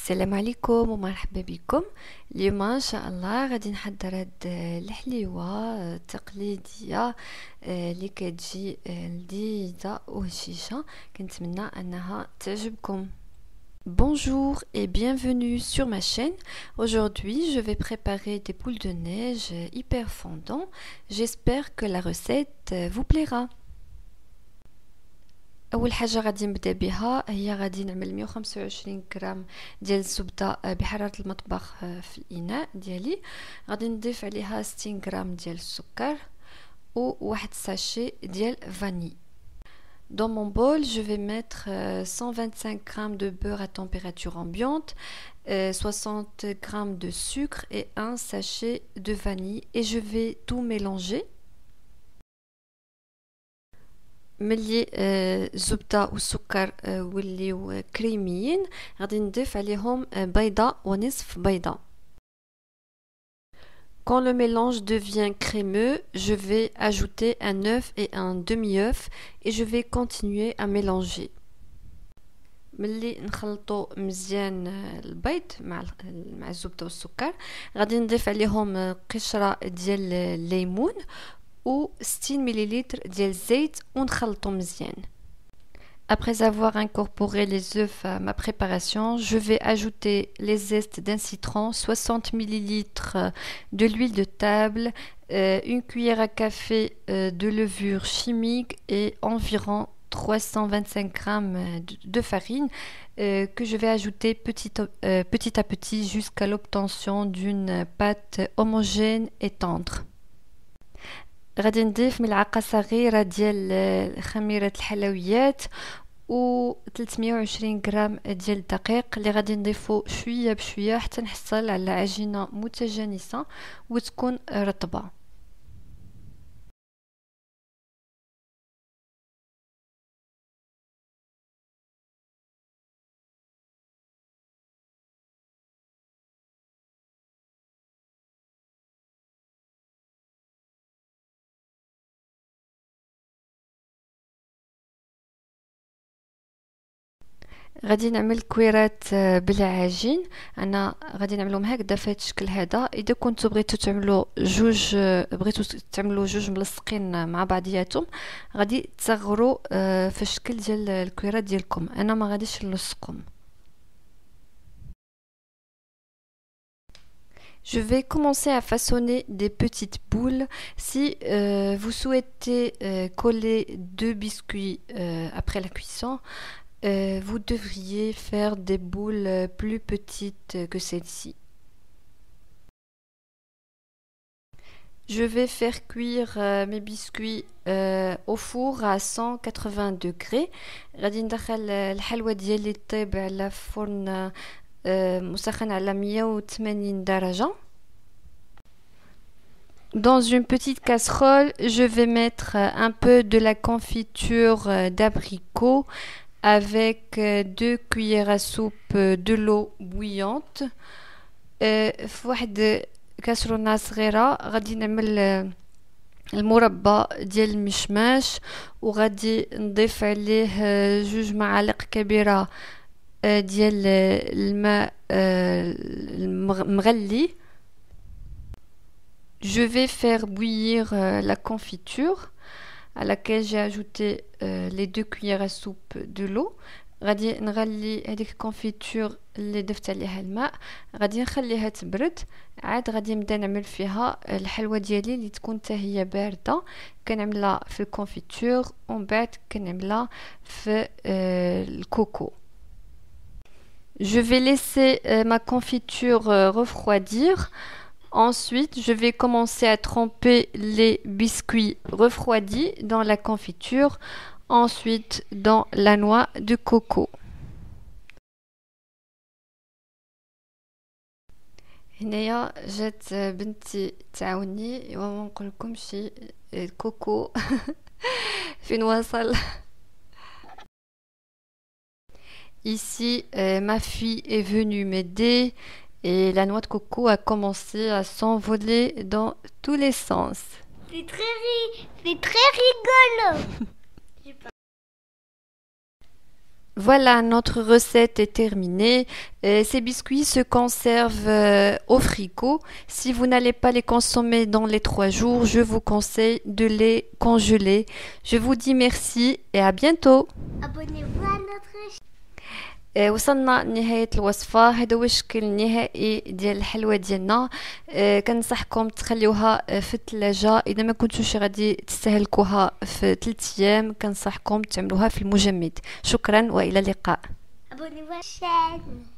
السلام عليكم ومرحبا بكم. اليوم ان شاء الله غادي نحضر هاد الحليوه التقليديه اللي كتجي لذيذه وهشيشه. كنتمنى انها تعجبكم. Bonjour et bienvenue sur ma chaîne. Aujourd'hui, je vais préparer des boules de neige hyper fondants. J'espère que la recette vous plaira. اول حاجه غادي نبدا بها هي غادي نعمل 125 غرام ديال الزبده بحراره المطبخ في الاناء ديالي. غادي نضيف عليها 60 غرام ديال السكر وواحد ساشي ديال فاني. Dans mon bol, je vais mettre 125 g de beurre à température ambiante, 60 g de sucre et un sachet de vanille et je vais tout mélanger. ملي الزبده والسكر وليو كريميين غادي نضيف عليهم بيضه ونصف بيضه. Quand le mélange devient crémeux, je vais ajouter un œuf et un demi-œuf et je vais continuer à mélanger. ملي نخلطو مزيان البيض مع الزبده والسكر غادي نضيف عليهم قشره ديال الليمون ou 60 ml ديال الزيت ونخلطو مزيان. Après avoir incorporé les œufs à ma préparation, je vais ajouter les zestes d'un citron, 60 ml de l'huile de table, une cuillère à café de levure chimique et environ 325 g de farine que je vais ajouter petit à petit jusqu'à l'obtention d'une pâte homogène et tendre. غادي نضيف ملعقه صغيره ديال خميره الحلويات و 320 غرام ديال الدقيق اللي غادي نضيفو شويه بشويه حتى نحصل على عجينه متجانسه وتكون رطبه. غادي نعمل كويرات بالعجين. انا غادي نعملهم هكذا في هذا الشكل هذا. اذا كنتو بغيتو تعملوا جوج ملصقين مع بعضياتهم غادي تصغروا في الشكل ديال الكويرات ديالكم. انا ما غاديش نلصقهم. Je vais commencer à façonner des petites boules. Si vous souhaitez coller deux biscuits après la cuisson, vous devriez faire des boules plus petites que celle-ci. Je vais faire cuire mes biscuits au four à 180 degrés. غادي ندخل الحلوى ديالي طيب على فرن مسخن على 180 درجة. Dans une petite casserole, je vais mettre un peu de la confiture d'abricot avec 2 cuillères à soupe de l'eau bouillante. في واحد كاسرونه صغيره غادي نعمل المربى ديال المشماش وغادي نضيف عليه 2 معالق كبيره ديال الماء المغلي. Je vais faire bouillir la confiture à laquelle j'ai ajouté les 2 cuillères à soupe de l'eau. غادي نغلي هذيك الكونفيتور اللي ضفت عليها الماء غادي نخليها تبرد. عاد غادي نبدا نعمل فيها الحلوى ديالي اللي تكون حتى هي بارده. كنعملها في الكونفيتور ومن بعد كنعملها في الكوكو. Je vais laisser ma confiture refroidir. Ensuite, je vais commencer à tremper les biscuits refroidis dans la confiture, ensuite dans la noix de coco. هنايا جات بنتي تعاوني وما نقول لكمش الكوكو فين وصل. Ici, ma fille est venue m'aider et la noix de coco a commencé à s'envoler dans tous les sens. C'est très rigolo. Voilà, notre recette est terminée. Ces biscuits se conservent au frigo. Si vous n'allez pas les consommer dans les 3 jours, je vous conseille de les congeler. Je vous dis merci et à bientôt. Abonnez-vous à notre وصلنا لنهاية الوصفة. هذا هو الشكل النهائي ديال الحلوى ديالنا. كنصحكم تخليوها في الثلاجة. اذا ما كنتوش غادي تستهلكوها في 3 ايام كنصحكم تعملوها في المجمد. شكرا والى اللقاء. Abonnez-vous à la chaîne.